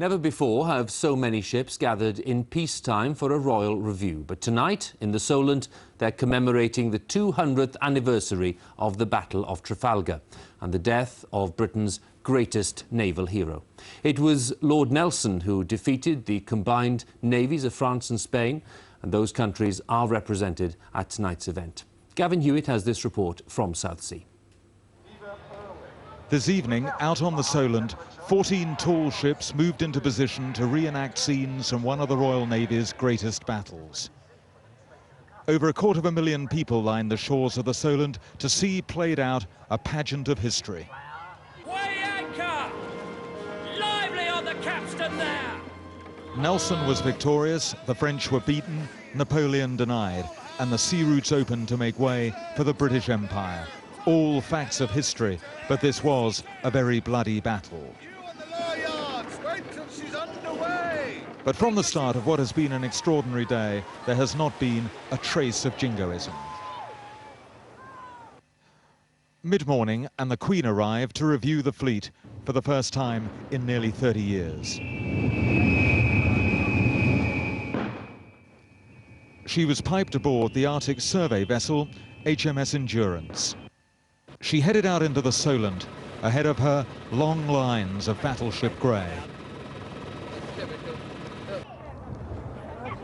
Never before have so many ships gathered in peacetime for a royal review. But tonight, in the Solent, they're commemorating the 200th anniversary of the Battle of Trafalgar and the death of Britain's greatest naval hero. It was Lord Nelson who defeated the combined navies of France and Spain, and those countries are represented at tonight's event. Gavin Hewitt has this report from Southsea. This evening, out on the Solent, 14 tall ships moved into position to reenact scenes from one of the Royal Navy's greatest battles. Over 250,000 people lined the shores of the Solent to see played out a pageant of history. Weigh anchor! Lively on the capstan there! Nelson was victorious, the French were beaten, Napoleon denied, and the sea routes opened to make way for the British Empire. All facts of history, but this was a very bloody battle. But from the start of what has been an extraordinary day, there has not been a trace of jingoism. Mid-morning, and the Queen arrived to review the fleet for the first time in nearly 30 years. She was piped aboard the Arctic survey vessel HMS Endurance. She headed out into the Solent, ahead of her long lines of battleship grey.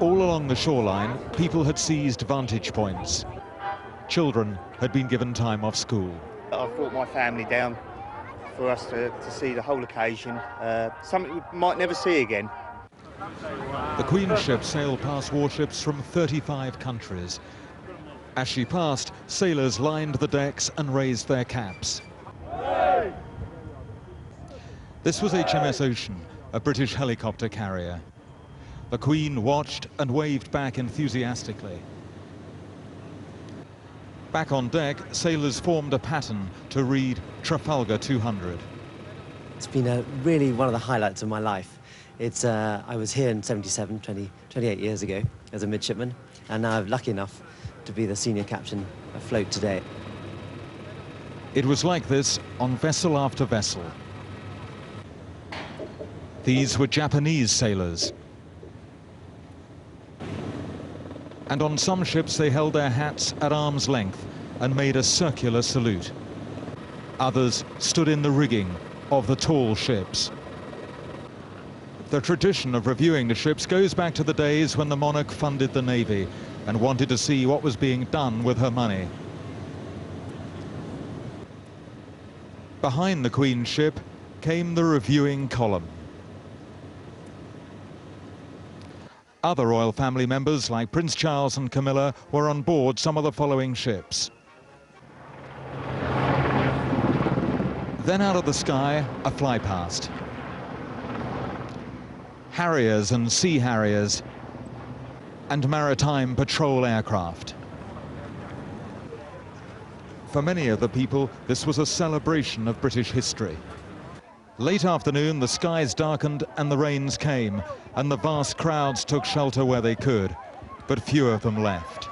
All along the shoreline, people had seized vantage points. Children had been given time off school. I've brought my family down for us to see the whole occasion, something we might never see again. The Queen's ship sailed past warships from 35 countries. As she passed, sailors lined the decks and raised their caps. This was HMS Ocean, a British helicopter carrier. The Queen watched and waved back enthusiastically. Back on deck, sailors formed a pattern to read Trafalgar 200. It's been really one of the highlights of my life. I was here in 77, 28 years ago, as a midshipman, and now I'm lucky enough to be the senior captain afloat today. It was like this on vessel after vessel. These were Japanese sailors. And on some ships they held their hats at arm's length and made a circular salute. Others stood in the rigging of the tall ships. The tradition of reviewing the ships goes back to the days when the monarch funded the Navy and wanted to see what was being done with her money. Behind the Queen's ship came the reviewing column. Other royal family members, like Prince Charles and Camilla, were on board some of the following ships. Then out of the sky, a flypast. Harriers and Sea Harriers, and maritime patrol aircraft. For many of the people, this was a celebration of British history. Late afternoon, the skies darkened and the rains came, and the vast crowds took shelter where they could, but few of them left.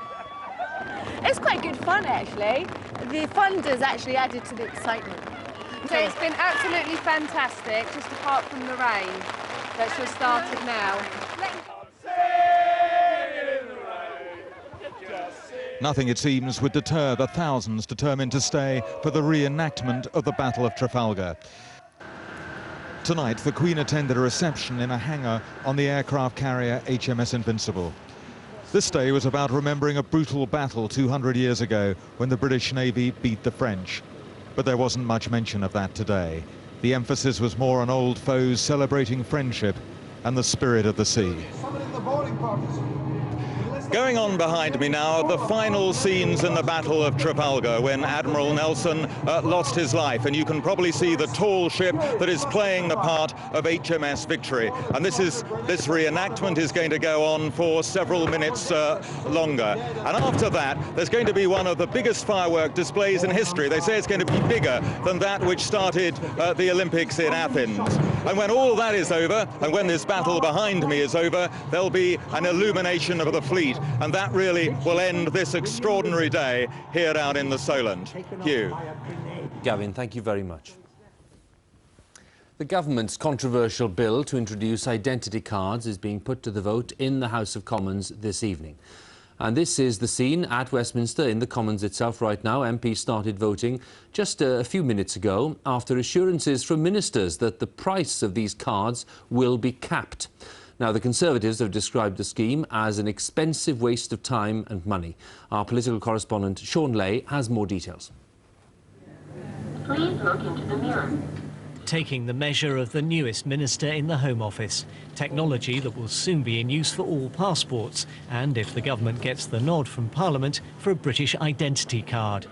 It's quite good fun, actually. The fun has actually added to the excitement. So it's been absolutely fantastic, just apart from the rain that's just started now. Nothing, it seems, would deter the thousands determined to stay for the reenactment of the Battle of Trafalgar. Tonight, the Queen attended a reception in a hangar on the aircraft carrier HMS Invincible. This day was about remembering a brutal battle 200 years ago when the British Navy beat the French. But there wasn't much mention of that today. The emphasis was more on old foes celebrating friendship and the spirit of the sea. Going on behind me now, the final scenes in the Battle of Trafalgar when Admiral Nelson lost his life, and you can probably see the tall ship that is playing the part of HMS Victory. And this reenactment is going to go on for several minutes longer. And after that, there's going to be one of the biggest firework displays in history. They say it's going to be bigger than that which started the Olympics in Athens. And when all that is over, and when this battle behind me is over, there'll be an illumination of the fleet. And that really will end this extraordinary day here out in the Solent. Hugh. Gavin, thank you very much. The government's controversial bill to introduce identity cards is being put to the vote in the House of Commons this evening. And this is the scene at Westminster in the Commons itself right now. MPs started voting just a few minutes ago after assurances from ministers that the price of these cards will be capped. Now, the Conservatives have described the scheme as an expensive waste of time and money. Our political correspondent Sean Lay has more details. Please look into the mirror. Taking the measure of the newest minister in the Home Office. Technology that will soon be in use for all passports and, if the government gets the nod from Parliament, for a British identity card.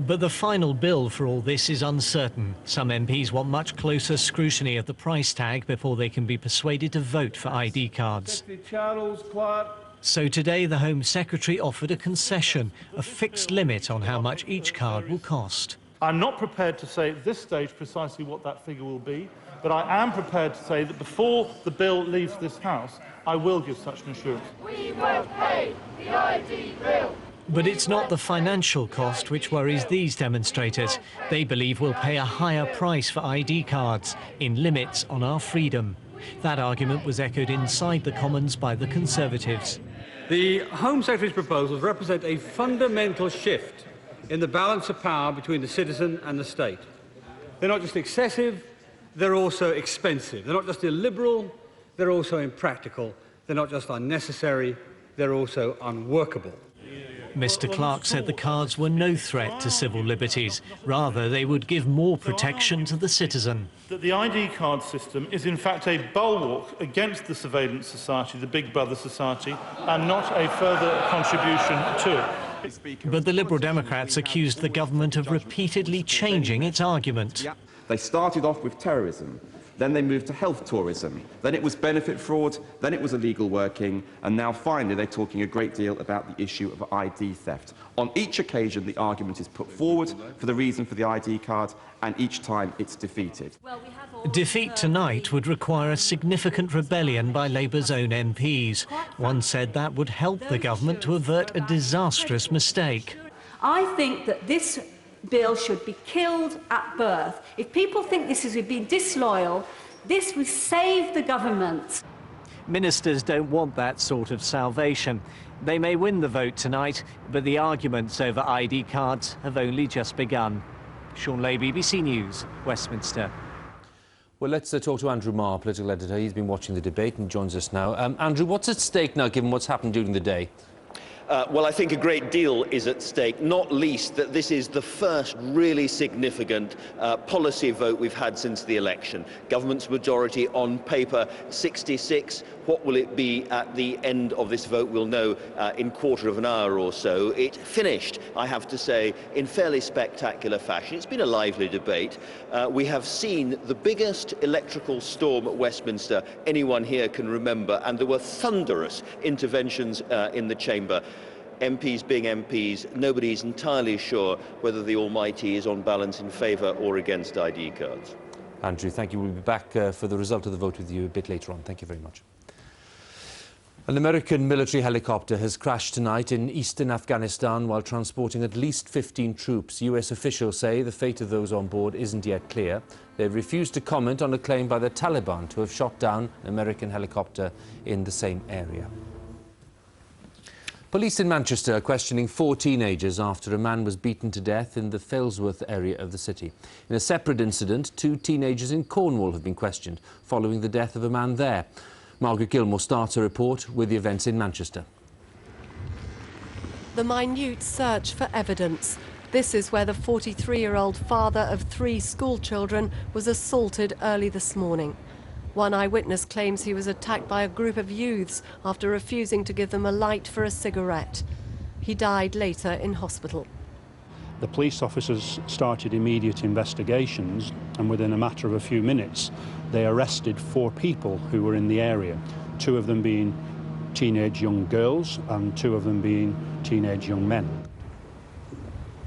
But the final bill for all this is uncertain. Some MPs want much closer scrutiny of the price tag before they can be persuaded to vote for ID cards. So today the Home Secretary offered a concession, a fixed limit on how much each card will cost. I'm not prepared to say at this stage precisely what that figure will be, but I am prepared to say that before the bill leaves this House, I will give such an assurance. We will pay the ID bill. But it's not the financial cost which worries these demonstrators. They believe we'll pay a higher price for ID cards, in limits on our freedom. That argument was echoed inside the Commons by the Conservatives. The Home Secretary's proposals represent a fundamental shift in the balance of power between the citizen and the state. They're not just excessive, they're also expensive. They're not just illiberal, they're also impractical. They're not just unnecessary, they're also unworkable. Mr Clark said the cards were no threat to civil liberties. Rather, they would give more protection to the citizen. That the ID card system is in fact a bulwark against the surveillance society, the Big Brother society, and not a further contribution to it. But the Liberal Democrats accused the government of repeatedly changing its argument. They started off with terrorism, then they moved to health tourism, then it was benefit fraud, then it was illegal working, and now finally they're talking a great deal about the issue of ID theft. On each occasion the argument is put forward for the reason for the ID card, and each time it's defeated. Defeat tonight would require a significant rebellion by Labour's own MPs. One said that would help the government to avert a disastrous mistake. I think that this bill should be killed at birth. If people think this is being disloyal, this will save the government. Ministers don't want that sort of salvation. They may win the vote tonight, but the arguments over ID cards have only just begun. Sean Lay, BBC News, Westminster. Well, let's talk to Andrew Marr, political editor. He's been watching the debate and joins us now. Andrew, what's at stake now, given what's happened during the day? Well, I think a great deal is at stake, not least that this is the first really significant policy vote we've had since the election. Government's majority on paper, 66. What will it be at the end of this vote? We'll know in a quarter of an hour or so. It finished, I have to say, in fairly spectacular fashion. It's been a lively debate. We have seen the biggest electrical storm at Westminster anyone here can remember, and there were thunderous interventions in the chamber. MPs being MPs, nobody's entirely sure whether the Almighty is on balance in favour or against ID cards. Andrew, thank you. We'll be back for the result of the vote with you a bit later on. Thank you very much. An American military helicopter has crashed tonight in eastern Afghanistan while transporting at least 15 troops. US officials say the fate of those on board isn't yet clear. They've refused to comment on a claim by the Taliban to have shot down an American helicopter in the same area. Police in Manchester are questioning 4 teenagers after a man was beaten to death in the Failsworth area of the city. In a separate incident, 2 teenagers in Cornwall have been questioned following the death of a man there. Margaret Gilmore starts a report with the events in Manchester. The minute search for evidence. This is where the 43-year-old father of 3 school children was assaulted early this morning. One eyewitness claims he was attacked by a group of youths after refusing to give them a light for a cigarette. He died later in hospital. The police officers started immediate investigations, and within a matter of a few minutes they arrested 4 people who were in the area, 2 of them being teenage young girls and 2 of them being teenage young men.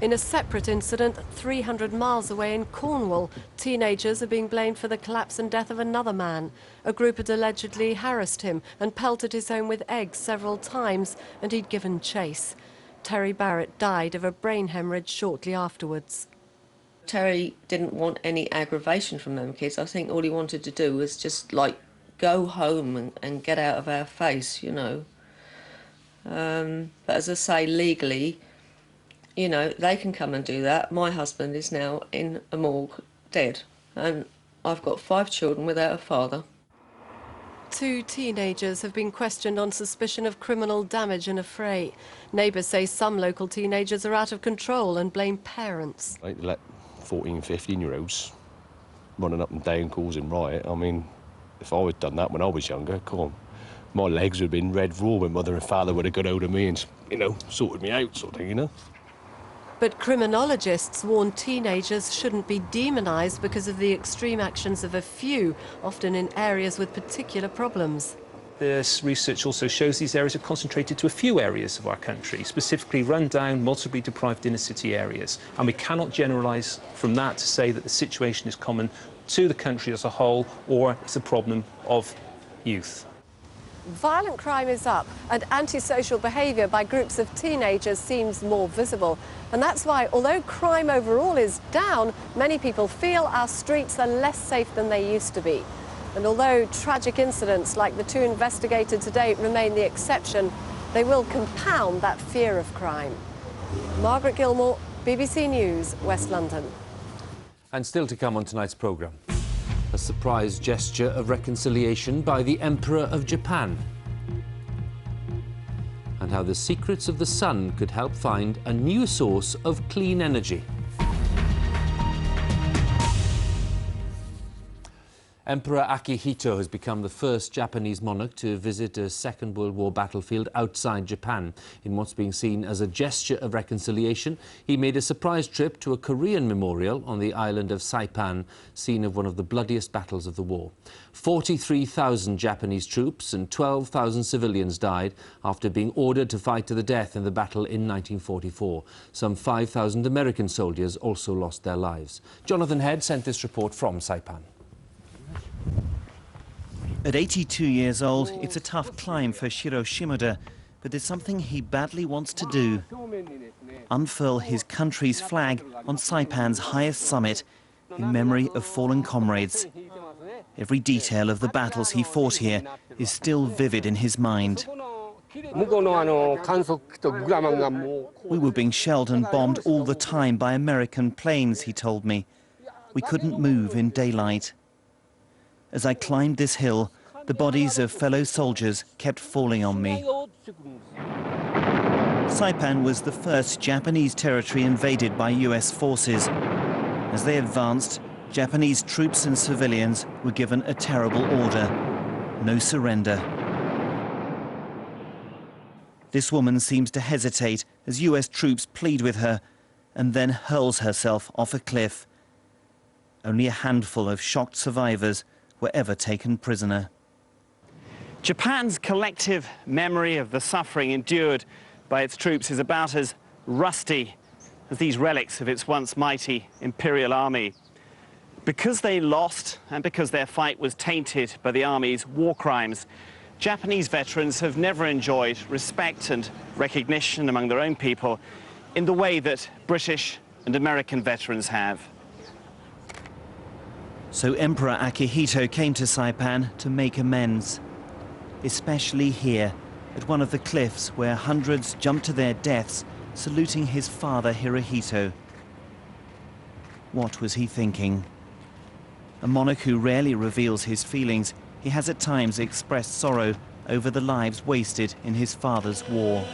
In a separate incident, 300 miles away in Cornwall, teenagers are being blamed for the collapse and death of another man. A group had allegedly harassed him and pelted his home with eggs several times, and he'd given chase. Terry Barrett died of a brain hemorrhage shortly afterwards. Terry didn't want any aggravation from them kids. I think all he wanted to do was just, like, go home and get out of our face, you know. But as I say, legally, you know, they can come and do that. My husband is now in a morgue, dead, and I've got 5 children without a father. 2 teenagers have been questioned on suspicion of criminal damage in a fray. Neighbours say some local teenagers are out of control and blame parents. They let 14, 15-year-olds running up and down causing riot. I mean, if I had done that when I was younger, come on, my legs would have been red raw when mother and father would have got hold of me and, you know, sorted me out, sort of thing, you know. But criminologists warn teenagers shouldn't be demonised because of the extreme actions of a few, often in areas with particular problems. This research also shows these areas are concentrated to a few areas of our country, specifically run-down, multiply deprived inner-city areas. And we cannot generalise from that to say that the situation is common to the country as a whole, or it's a problem of youth. Violent crime is up and antisocial behaviour by groups of teenagers seems more visible. And that's why, although crime overall is down, many people feel our streets are less safe than they used to be. And although tragic incidents like the 2 investigated to date remain the exception, they will compound that fear of crime. Margaret Gilmore, BBC News, West London. And still to come on tonight's programme. A surprise gesture of reconciliation by the Emperor of Japan. And how the secrets of the sun could help find a new source of clean energy. Emperor Akihito has become the first Japanese monarch to visit a Second World War battlefield outside Japan. In what's being seen as a gesture of reconciliation, he made a surprise trip to a Korean memorial on the island of Saipan, scene of one of the bloodiest battles of the war. 43,000 Japanese troops and 12,000 civilians died after being ordered to fight to the death in the battle in 1944. Some 5,000 American soldiers also lost their lives. Jonathan Head sent this report from Saipan. At 82 years old, it's a tough climb for Shiro Shimoda, but there's something he badly wants to do. Unfurl his country's flag on Saipan's highest summit in memory of fallen comrades. Every detail of the battles he fought here is still vivid in his mind. We were being shelled and bombed all the time by American planes, he told me. We couldn't move in daylight. As I climbed this hill, the bodies of fellow soldiers kept falling on me. Saipan was the first Japanese territory invaded by US forces. As they advanced, Japanese troops and civilians were given a terrible order: no surrender. This woman seems to hesitate as US troops plead with her and then hurls herself off a cliff. Only a handful of shocked survivors were ever taken prisoner. Japan's collective memory of the suffering endured by its troops is about as rusty as these relics of its once mighty imperial army. Because they lost and because their fight was tainted by the army's war crimes, Japanese veterans have never enjoyed respect and recognition among their own people in the way that British and American veterans have. So Emperor Akihito came to Saipan to make amends, especially here at one of the cliffs where hundreds jumped to their deaths saluting his father Hirohito. What was he thinking? A monarch who rarely reveals his feelings, he has at times expressed sorrow over the lives wasted in his father's war.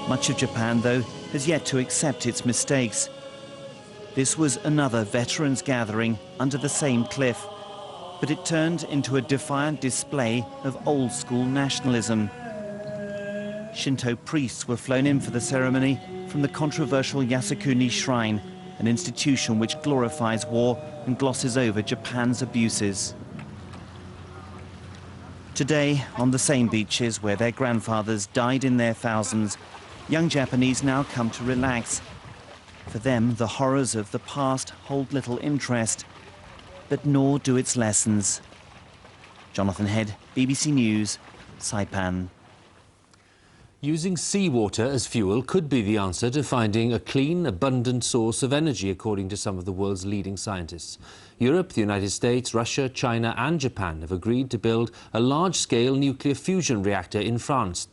Much of Japan, though, has yet to accept its mistakes. This was another veterans' gathering under the same cliff, but it turned into a defiant display of old-school nationalism. Shinto priests were flown in for the ceremony from the controversial Yasukuni Shrine, an institution which glorifies war and glosses over Japan's abuses. Today, on the same beaches where their grandfathers died in their thousands, young Japanese now come to relax. For them, the horrors of the past hold little interest, but nor do its lessons. Jonathan Head, BBC News, Saipan. Using seawater as fuel could be the answer to finding a clean, abundant source of energy, according to some of the world's leading scientists. Europe, the United States, Russia, China and Japan have agreed to build a large-scale nuclear fusion reactor in France.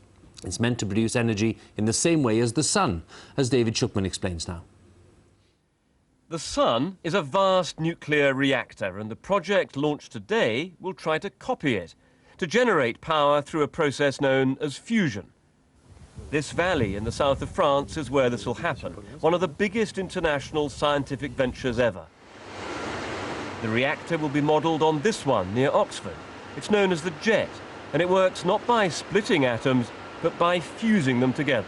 It's meant to produce energy in the same way as the sun, as David Schuckman explains now. The sun is a vast nuclear reactor, and the project launched today will try to copy it, to generate power through a process known as fusion. This valley in the south of France is where this will happen, one of the biggest international scientific ventures ever. The reactor will be modelled on this one near Oxford. It's known as the JET, and it works not by splitting atoms, but by fusing them together.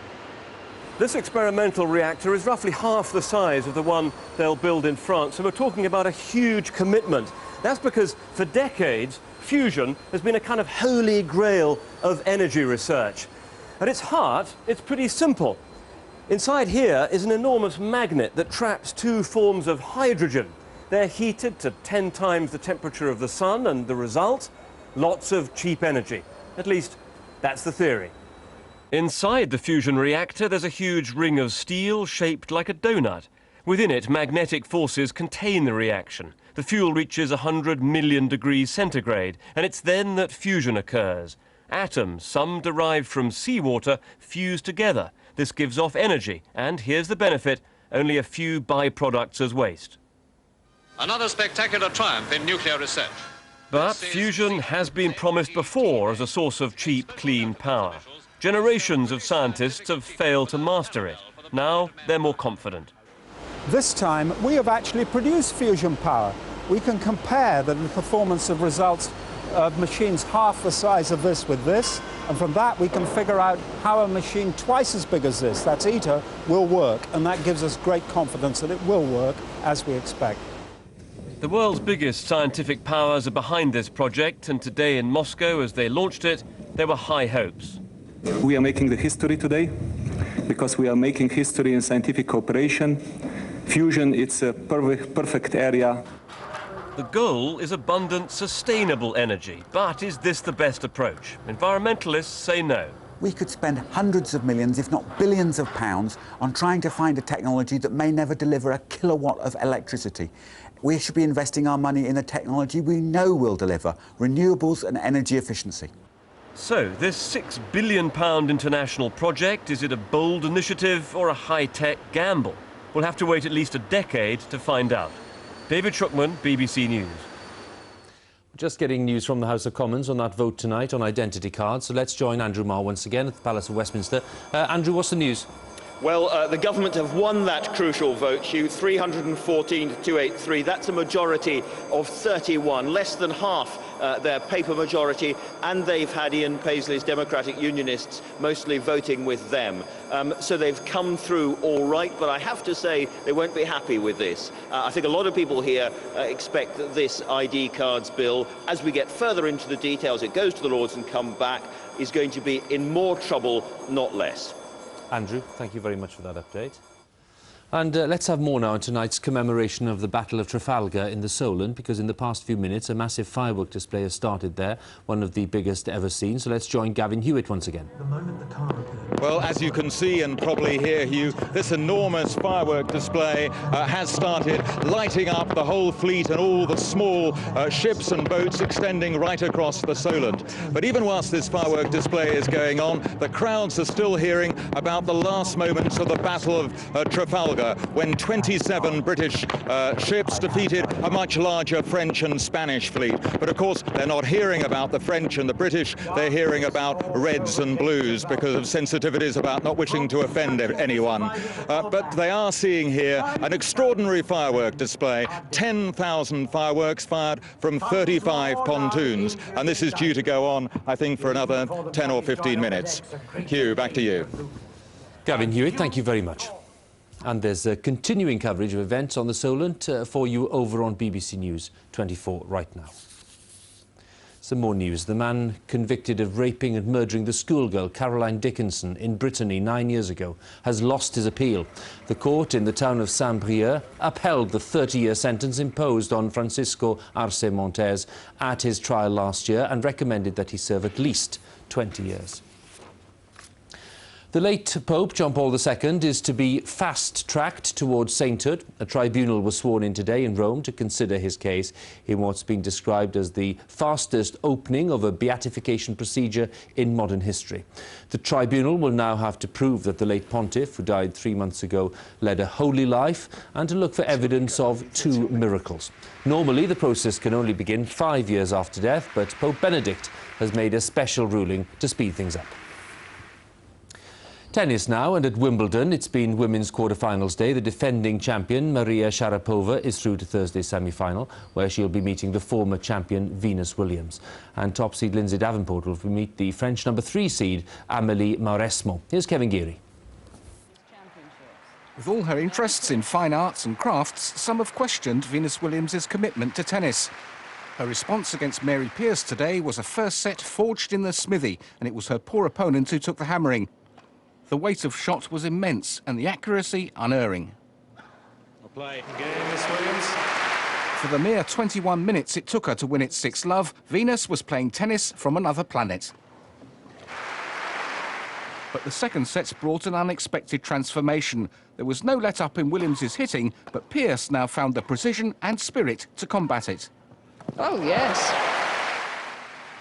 This experimental reactor is roughly half the size of the one they'll build in France, so we're talking about a huge commitment. That's because for decades, fusion has been a kind of holy grail of energy research. At its heart, it's pretty simple. Inside here is an enormous magnet that traps two forms of hydrogen. They're heated to 10 times the temperature of the sun, and the result? Lots of cheap energy. At least, that's the theory. Inside the fusion reactor, there's a huge ring of steel shaped like a donut. Within it, magnetic forces contain the reaction. The fuel reaches 100 million degrees centigrade, and it's then that fusion occurs. Atoms, some derived from seawater, fuse together. This gives off energy, and here's the benefit, only a few byproducts as waste. Another spectacular triumph in nuclear research. But fusion has been promised before as a source of cheap, clean power. Generations of scientists have failed to master it. Now they're more confident. This time, we have actually produced fusion power. We can compare the performance of results of machines half the size of this with this, and from that we can figure out how a machine twice as big as this, that's ITER, will work, and that gives us great confidence that it will work as we expect. The world's biggest scientific powers are behind this project, and today in Moscow, as they launched it, there were high hopes. We are making the history today because we are making history in scientific cooperation. Fusion, it's a perfect area. The goal is abundant, sustainable energy. But is this the best approach? Environmentalists say no. We could spend hundreds of millions, if not billions of pounds, on trying to find a technology that may never deliver a kilowatt of electricity. We should be investing our money in a technology we know will deliver renewables and energy efficiency. So, this £6 billion international project, is it a bold initiative or a high-tech gamble? We'll have to wait at least a decade to find out. David Schuckman, BBC News. Just getting news from the House of Commons on that vote tonight on identity cards. So let's join Andrew Marr once again at the Palace of Westminster. Andrew, what's the news? Well, the government have won that crucial vote, Hugh, 314 to 283. That's a majority of 31, less than half their paper majority, and they've had Ian Paisley's Democratic Unionists mostly voting with them. So they've come through all right, but I have to say they won't be happy with this. I think a lot of people here expect that this ID cards bill, as we get further into the details, it goes to the Lords and come back, is going to be in more trouble, not less. Andrew, thank you very much for that update. And let's have more now on tonight's commemoration of the Battle of Trafalgar in the Solent, because in the past few minutes a massive firework display has started there, one of the biggest ever seen. So let's join Gavin Hewitt once again. Well, as you can see and probably hear, Hugh, this enormous firework display has started lighting up the whole fleet and all the small ships and boats extending right across the Solent. But even whilst this firework display is going on, the crowds are still hearing about the last moments of the Battle of Trafalgar, when 27 British ships defeated a much larger French and Spanish fleet. But of course, they're not hearing about the French and the British, they're hearing about reds and blues because of sensitivities about not wishing to offend anyone. But they are seeing here an extraordinary firework display, 10,000 fireworks fired from 35 pontoons. And this is due to go on, I think, for another 10 or 15 minutes. Hugh, back to you. Gavin Hewitt, thank you very much. And there's continuing coverage of events on the Solent for you over on BBC News 24 right now. Some more news. The man convicted of raping and murdering the schoolgirl Caroline Dickinson in Brittany 9 years ago has lost his appeal. The court in the town of Saint-Brieuc upheld the 30-year sentence imposed on Francisco Arce Montes at his trial last year and recommended that he serve at least 20 years. The late Pope John Paul II is to be fast-tracked towards sainthood. A tribunal was sworn in today in Rome to consider his case in what's been described as the fastest opening of a beatification procedure in modern history. The tribunal will now have to prove that the late pontiff, who died 3 months ago, led a holy life and to look for evidence of 2 miracles. Normally, the process can only begin 5 years after death, but Pope Benedict has made a special ruling to speed things up. Tennis now, and at Wimbledon, it's been women's quarter-finals day. The defending champion, Maria Sharapova, is through to Thursday's semi-final, where she'll be meeting the former champion, Venus Williams. And top seed Lindsay Davenport will meet the French number 3 seed, Amélie Mauresmo. Here's Kevin Geary. With all her interests in fine arts and crafts, some have questioned Venus Williams' commitment to tennis. Her response against Mary Pierce today was a first set forged in the smithy, and it was her poor opponent who took the hammering. The weight of shot was immense and the accuracy unerring. Play game, Miss Williams. For the mere 21 minutes it took her to win its 6th love, Venus was playing tennis from another planet. But the second set brought an unexpected transformation. There was no let-up in Williams' hitting, but Pierce now found the precision and spirit to combat it. Oh, yes.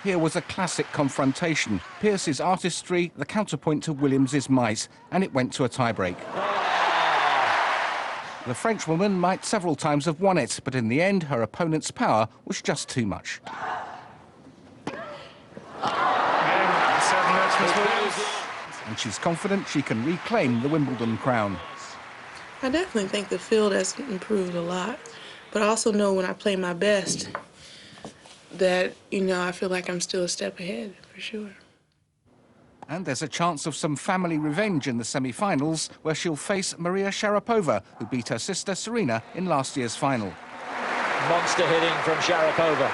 Here was a classic confrontation. Pierce's artistry, the counterpoint to Williams' might, and it went to a tiebreak. The Frenchwoman might several times have won it, but in the end, her opponent's power was just too much. And she's confident she can reclaim the Wimbledon crown. I definitely think the field has improved a lot, but I also know when I play my best that, I feel like I'm still a step ahead, for sure. And there's a chance of some family revenge in the semi-finals, where she'll face Maria Sharapova, who beat her sister Serena in last year's final. Monster hitting from Sharapova.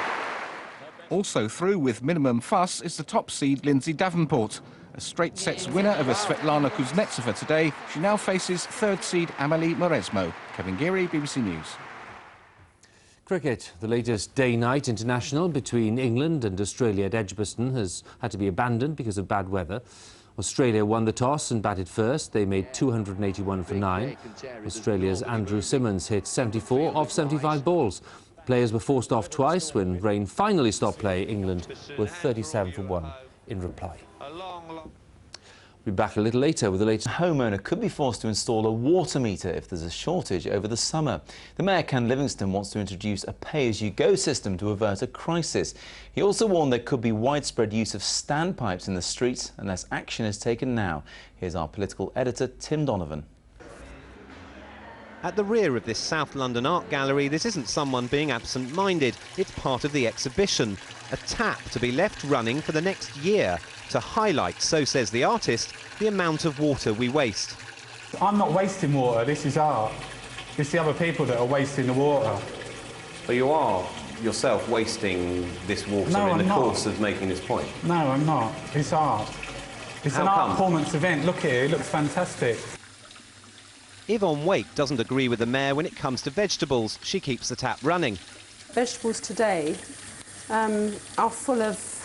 Also through with minimum fuss is the top seed Lindsay Davenport. A straight sets winner over Svetlana Kuznetsova today, she now faces 3rd seed Amélie Mauresmo. Kevin Geary, BBC News. Cricket. The latest day-night international between England and Australia at Edgbaston has had to be abandoned because of bad weather. Australia won the toss and batted first. They made 281 for 9. Australia's Andrew Simmons hit 74 off 75 balls. Players were forced off twice. When rain finally stopped play, England were 37 for 1 in reply. We'll be back a little later with the latest. A homeowner could be forced to install a water meter if there's a shortage over the summer. The Mayor, Ken Livingstone, wants to introduce a pay-as-you-go system to avert a crisis. He also warned there could be widespread use of standpipes in the streets unless action is taken now. Here's our political editor, Tim Donovan. At the rear of this South London art gallery, this isn't someone being absent-minded. It's part of the exhibition, a tap to be left running for the next year to highlight, so says the artist, the amount of water we waste. I'm not wasting water, this is art. It's the other people that are wasting the water. But you are yourself wasting this water in the course of making this point? No, I'm not. It's art. It's an art performance event. Look here, it looks fantastic. Yvonne Wake doesn't agree with the Mayor when it comes to vegetables. She keeps the tap running. Vegetables today are full of